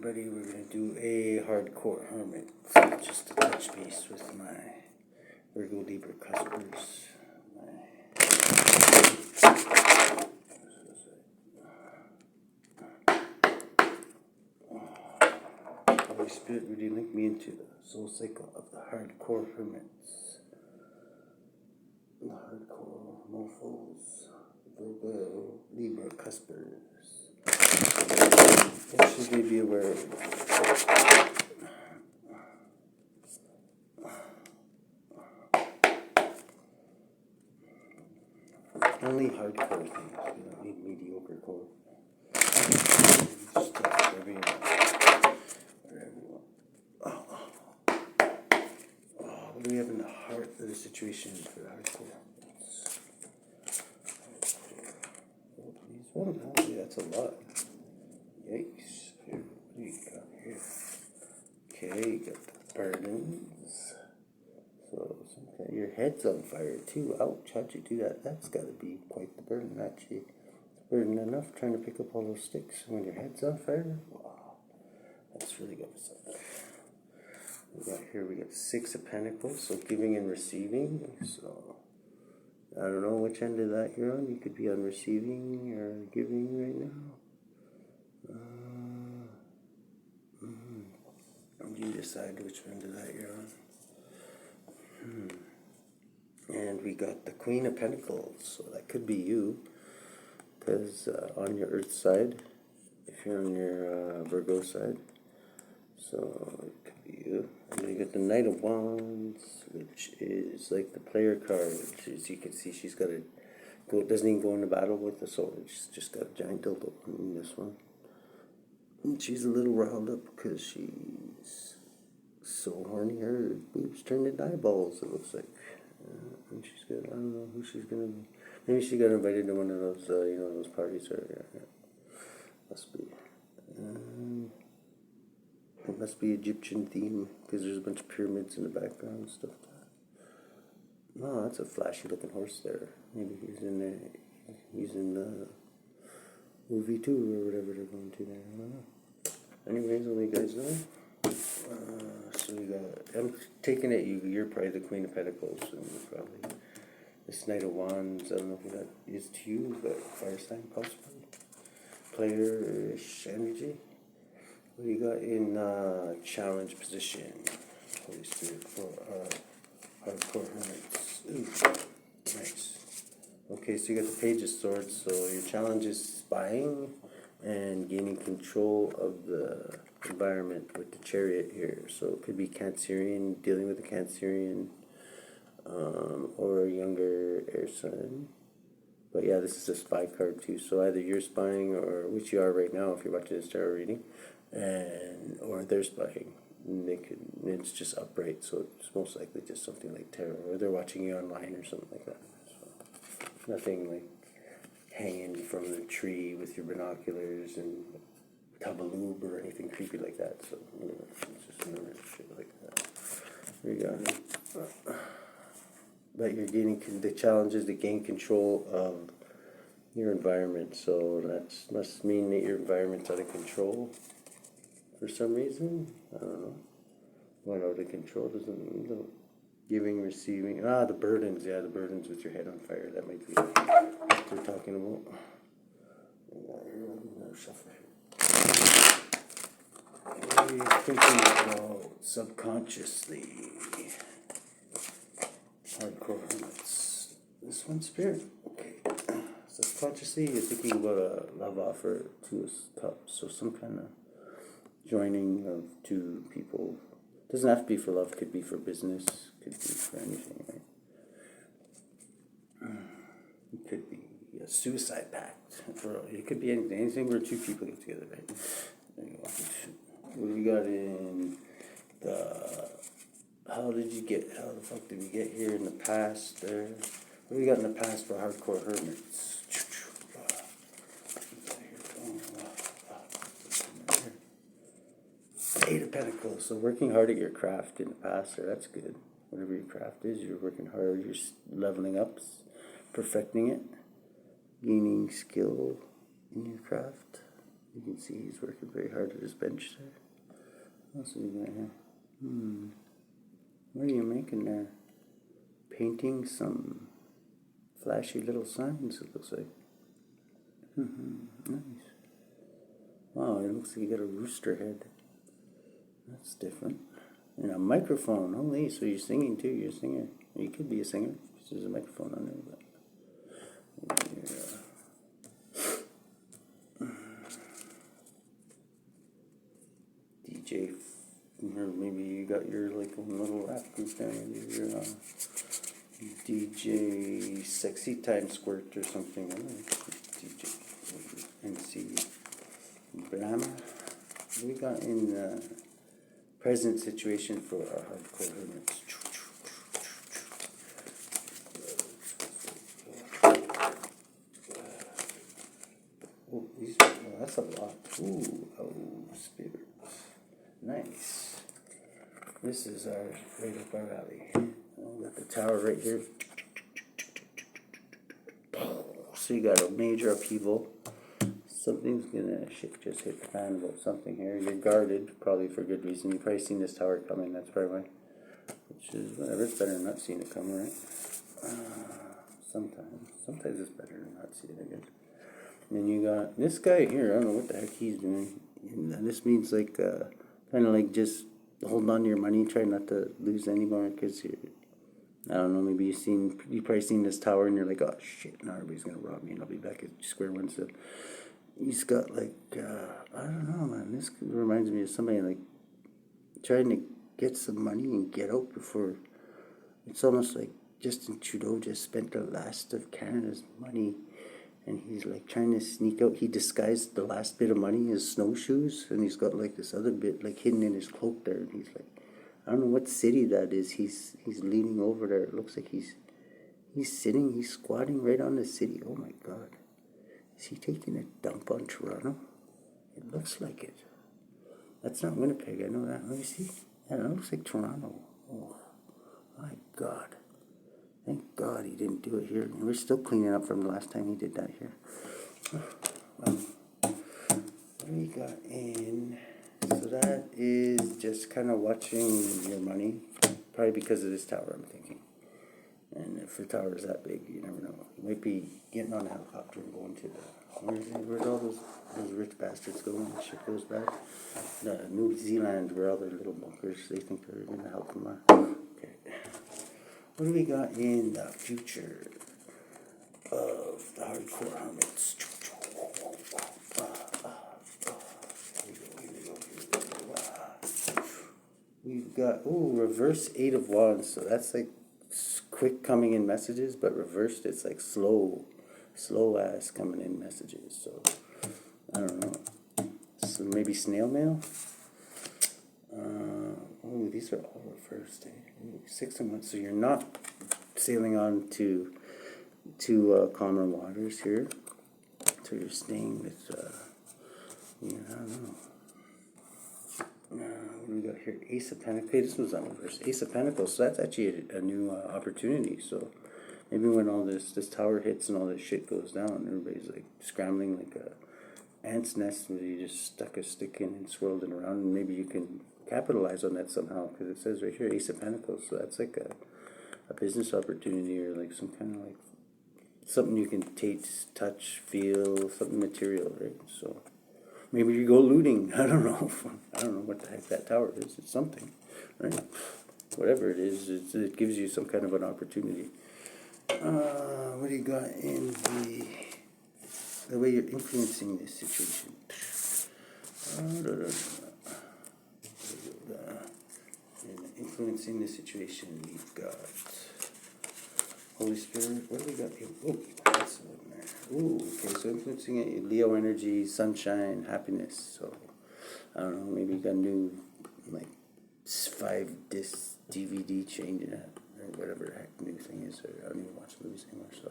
everybody, we're going to do a hardcore hermit. So just to touch base with my Virgo Libra cuspers. Holy Spirit really linked me into the soul cycle of the hardcore hermits. The hardcore mofos. Virgo Libra cuspers. What should we be aware of? Only hardcore things. We don't need mediocre core. Just wherever you want. Wherever you want. What do we have in the heart of the situation for hardcore? Oh, please. That's a lot. Yikes. Here, what do you got here? Okay, you got the burdens. So, your head's on fire too. Ouch, how'd you do that? That's got to be quite the burden, actually. It's burden enough trying to pick up all those sticks when your head's on fire. Wow, that's really good stuff. We got 6 of Pentacles, so giving and receiving. So, I don't know which end of that you're on. You could be on receiving or giving right now. You decide which end of that you're on. And we got the Queen of Pentacles, so that could be you, because on your Earth side, if you're on your Virgo side, so it could be you. And then you got the Knight of Wands, which is like the player card. As you can see, she's got a doesn't even go into battle with the sword. She's just got a giant dildo in this one. And she's a little riled up because she's so horny. Her boobs turned into eyeballs, it looks like. And she's got, I don't know who she's gonna be. Maybe she got invited to one of those, those parties. Or must be. It must be Egyptian theme because there's a bunch of pyramids in the background and stuff. No, that's a flashy looking horse there. Maybe he's in there. He's in the movie too, or whatever they're going to there. I don't know. Anyways, I'll let you guys know. So we got, I'm taking it you're probably the Queen of Pentacles, and probably this Knight of Wands. I don't know if that is to you, but fire sign possibly. Player-ish energy. What do you got in challenge position? Holy Spirit for hardcore hermits. Ooh, nice. Okay, so you got the Page of Swords. So your challenge is spying and gaining control of the environment with the Chariot here. So it could be Cancerian, dealing with a Cancerian, or a younger air sign. But yeah, this is a spy card too. So either you're spying, or which you are right now if you're watching this tarot reading, or they're spying. And it's just upright, so it's most likely just something like tarot, or they're watching you online or something like that. So nothing like hanging from the tree with your binoculars and tub of lube or anything creepy like that. So it's just shit like that. There you go. But you're gaining the challenge is to gain control of your environment. So that must mean that your environment's out of control for some reason. I don't know. What out of control doesn't mean giving, receiving. The burdens. Yeah, the burdens with your head on fire. That might be what they're talking about. What are you thinking about subconsciously? Hardcore hermits. This one, Spirit. Okay. Subconsciously, you're thinking about a love offer to a couple. So some kind of joining of two people. Doesn't have to be for love. Could be for business. Could be for anything, right? It could be a suicide pact. It could be anything where two people get together, right? There you go. What do we got in the... How the fuck did we get here in the past there? What do we got in the past for hardcore hermits? 8 of Pentacles. So working hard at your craft in the past there, that's good. Whatever your craft is, you're working hard, you're leveling up, perfecting it, gaining skill in your craft. You can see he's working very hard at his bench there. What else have you got here? What are you making there? Painting some flashy little signs, it looks like. Nice. Wow, it looks like you got a rooster head. That's different. And a microphone. Holy, so you're singing too. You're a singer. You could be a singer. There's a microphone on there. But DJ, or maybe you got your like own little rap group there. Maybe you're DJ Sexy Time Squirt or something. I don't know. DJ MC Blama. What we got in the present situation for our hardcore hermits? Oh, that's a lot. Ooh, oh, spirits. Nice. This is our right up our alley. We got the tower right here. So you got a major upheaval. Something's gonna just hit the fan about something here. You're guarded, probably for good reason. You've probably seen this tower coming. That's probably why. Which is whatever. It's better than not seeing it coming, right? Sometimes it's better than not seeing it, I guess. And then you got this guy here. I don't know what the heck he's doing. And this means like kind of like just holding on to your money, trying not to lose any more, because I don't know, maybe you've probably seen this tower and you're like, oh shit, now everybody's gonna rob me and I'll be back at square one. So he's got like I don't know, man, this reminds me of somebody like trying to get some money and get out before. It's almost like Justin Trudeau just spent the last of Canada's money and he's like trying to sneak out. He disguised the last bit of money as snowshoes, and he's got like this other bit like hidden in his cloak there, and he's like, I don't know what city that is. He's leaning over there. It looks like he's squatting right on the city. Oh my God. Is he taking a dump on Toronto? It looks like it. That's not Winnipeg, I know that. Let me see. Yeah, it looks like Toronto. Oh my God. Thank God he didn't do it here. We're still cleaning up from the last time he did that here. Well, what do we got in? So that is just kind of watching your money. Probably because of this tower, I'm thinking. And if the tower is that big, you never know. You might be getting on a helicopter and going to where's all those rich bastards go when shit goes bad? New Zealand, where all their little bunkers, they think they're going to help them out. Okay. What do we got in the future of the hardcore hermits? We've got, reverse 8 of Wands. So that's like quick coming in messages, but reversed, it's like slow ass coming in messages. So I don't know. So maybe snail mail. These are all reversed. 6 of Wands. So you're not sailing on to calmer waters here. So you're staying with, I don't know. What do we got here? Ace of Pentacles. Okay, this one's not reverse. Ace of Pentacles. So that's actually a new opportunity. So maybe when all this tower hits and all this shit goes down, everybody's like scrambling like a ant's nest where you just stuck a stick in and swirled it around, and maybe you can capitalize on that somehow, because it says right here Ace of Pentacles. So that's like a business opportunity, or like some kind of like something you can taste, touch, feel, something material, right? So maybe you go looting. I don't know. I don't know what the heck that tower is. It's something, right? Whatever it is, it gives you some kind of an opportunity. What do you got in the way you're influencing this situation? Influencing the situation, we've got Holy Spirit. What do we got here? Oh, that's one there. Ooh, okay, so influencing it, Leo energy, sunshine, happiness. So, I don't know, maybe you got a new, like, 5-disc DVD changer, or whatever the heck the new thing is. Or I don't even watch movies anymore, so I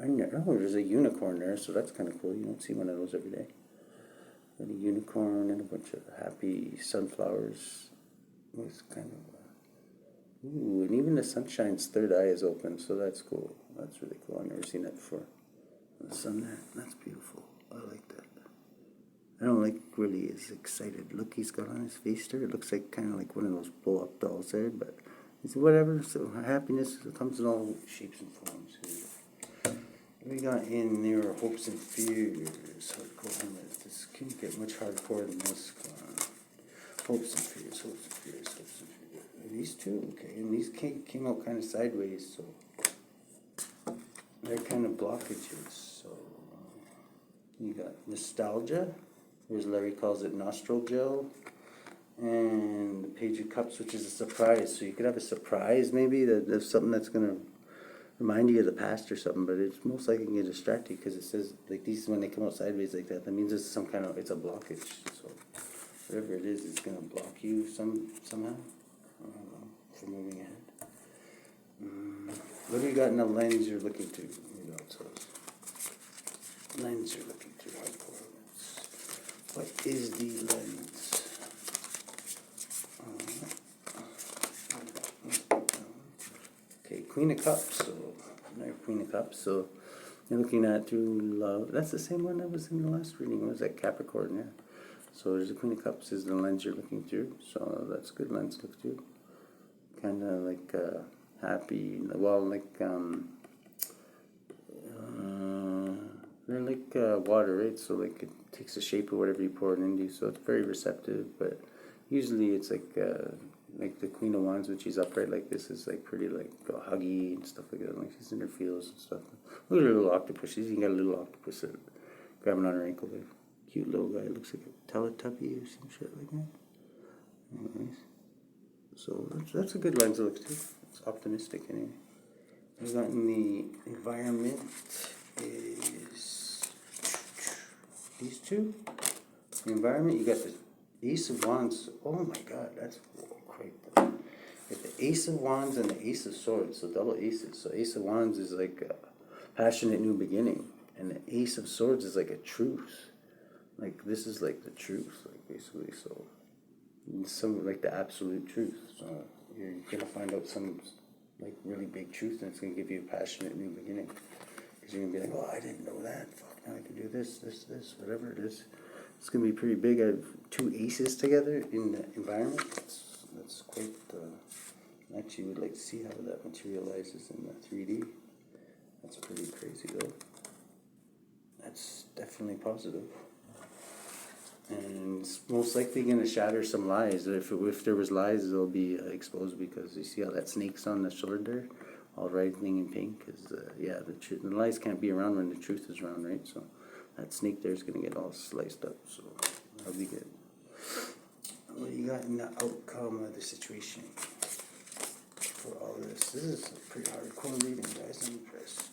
don't know. Oh, there's a unicorn there, so that's kind of cool. You don't see one of those every day. Got a unicorn and a bunch of happy sunflowers. It's kind of... and even the sunshine's third eye is open, so that's cool. That's really cool. I've never seen that before. The sun there, that's beautiful. I like that. I don't like really his excited look he's got on his face there. It looks like kind of like one of those blow-up dolls there, but it's whatever. So happiness comes in all shapes and forms. We got in there hopes and fears. Hardcore hermit. This can't get much hardcore than this. Hopes and fears, hopes and fears, hopes and fears. These two, okay, and these came out kind of sideways, so they're kind of blockages. So you got nostalgia. Here's Larry calls it nostril gel, and the Page of Cups, which is a surprise. So you could have a surprise, maybe that there's something that's gonna remind you of the past or something, but it's most likely can get distracted because it says like these when they come out sideways like that. That means it's some kind of it's a blockage. So whatever it is, it's gonna block you somehow. I don't know, for moving ahead. What do you got in the lens you're looking to? You know, so lens you're looking to. Hardcore lens. What is the lens? Okay, Queen of Cups. So another Queen of Cups. So you're looking at through love. That's the same one that was in the last reading. What was that? Capricorn, yeah. So there's the Queen of Cups is the lens you're looking through. So that's a good lens to look through. Kind of like happy. Well, like they're like water, right? So like it takes the shape of whatever you pour it into. So it's very receptive. But usually it's like the Queen of Wands when she's upright like this is like pretty like huggy and stuff like that. Like she's in her feels and stuff. Look at her little octopus. She's even got a little octopus grabbing on her ankle there. Cute little guy. Looks like a Teletubby or some shit like that. Anyways. So that's a good lens to look through. It's optimistic anyway. We got in the environment is these two. The environment, you got the Ace of Wands. Oh my god, that's quite the. You got the Ace of Wands and the Ace of Swords, so double aces. So Ace of Wands is like a passionate new beginning, and the Ace of Swords is like a truce. Like this is like the truth, like basically. So some like the absolute truth. So you're gonna find out some like really big truth, and it's gonna give you a passionate new beginning. Because you're gonna be like, oh, I didn't know that. Fuck, now I can do this, whatever it is. It's gonna be pretty big. I have two aces together in the environment. That's quite. I actually would like to see how that materializes in the 3D. That's pretty crazy though. That's definitely positive. And it's most likely going to shatter some lies. If there was lies, they'll be exposed because you see how that snake's on the shoulder, all writhing in pink. Because yeah, the lies can't be around when the truth is around, right? So that snake there is going to get all sliced up. So that'll be good. What do you got in the outcome of the situation for all this? This is a pretty hardcore reading, guys. I'm impressed.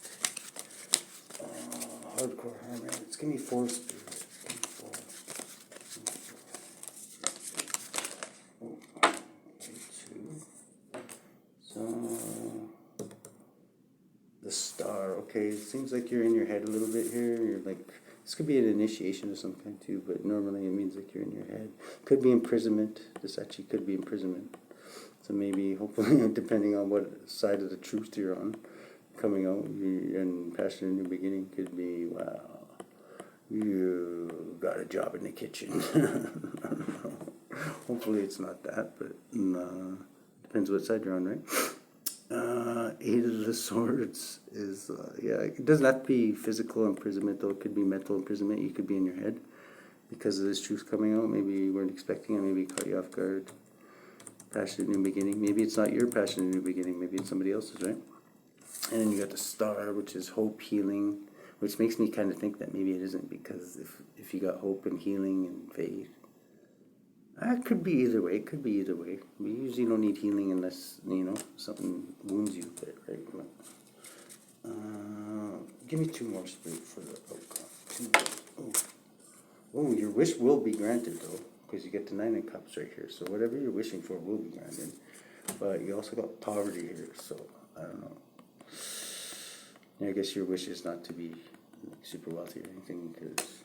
Hardcore hermit. It's gonna be 4 spirit. The star, okay, it seems like you're in your head a little bit here. You're like, this could be an initiation of some kind too, but normally it means like you're in your head. Could be imprisonment. This actually could be imprisonment. So maybe, hopefully, depending on what side of the truth you're on, coming out and passionate new beginning could be, wow, you got a job in the kitchen. I don't know. Hopefully it's not that, but depends what side you're on, right? 8 of the Swords is, yeah, it doesn't have to be physical imprisonment, though. It could be mental imprisonment. You could be in your head because of this truth coming out. Maybe you weren't expecting it. Maybe it caught you off guard. Passionate new beginning. Maybe it's not your passionate new beginning. Maybe it's somebody else's, right? And then you got the Star, which is hope, healing, which makes me kind of think that maybe it isn't, because if you got hope and healing and faith, it could be either way. It could be either way. We usually don't need healing unless, something wounds you a bit, right? Give me 2 more spirit for the outcome. Oh, your wish will be granted, though, because you get the 9 of Cups right here. So whatever you're wishing for will be granted. But you also got poverty here, so I don't know. I guess your wish is not to be super wealthy or anything, because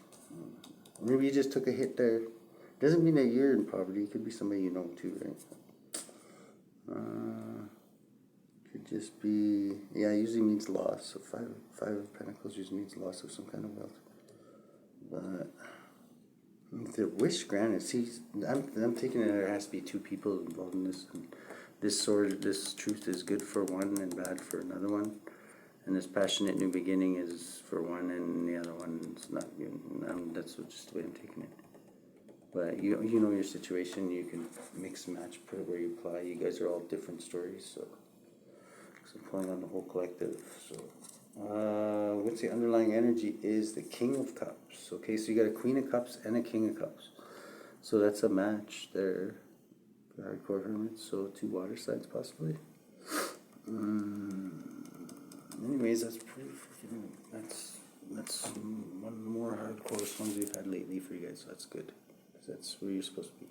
maybe you just took a hit there. Doesn't mean that you're in poverty. It could be somebody you know too, right? Could just be, yeah, it usually means loss. So five of Pentacles usually means loss of some kind of wealth. But if the wish granted, see, I'm taking it there has to be two people involved in this. And this truth is good for one and bad for another one. And this passionate new beginning is for one, and the other one's not good. That's just the way I'm taking it. But you know your situation. You can mix and match, put it where you apply. You guys are all different stories, so I'm pulling on the whole collective. So what's the underlying energy is the King of Cups. Okay, so you got a Queen of Cups and a King of Cups. So that's a match there for hardcore hermits. So two water signs possibly. Anyways, that's pretty freaking. That's one of the more hardcore songs we've had lately for you guys. So that's good. That's where you're supposed to be.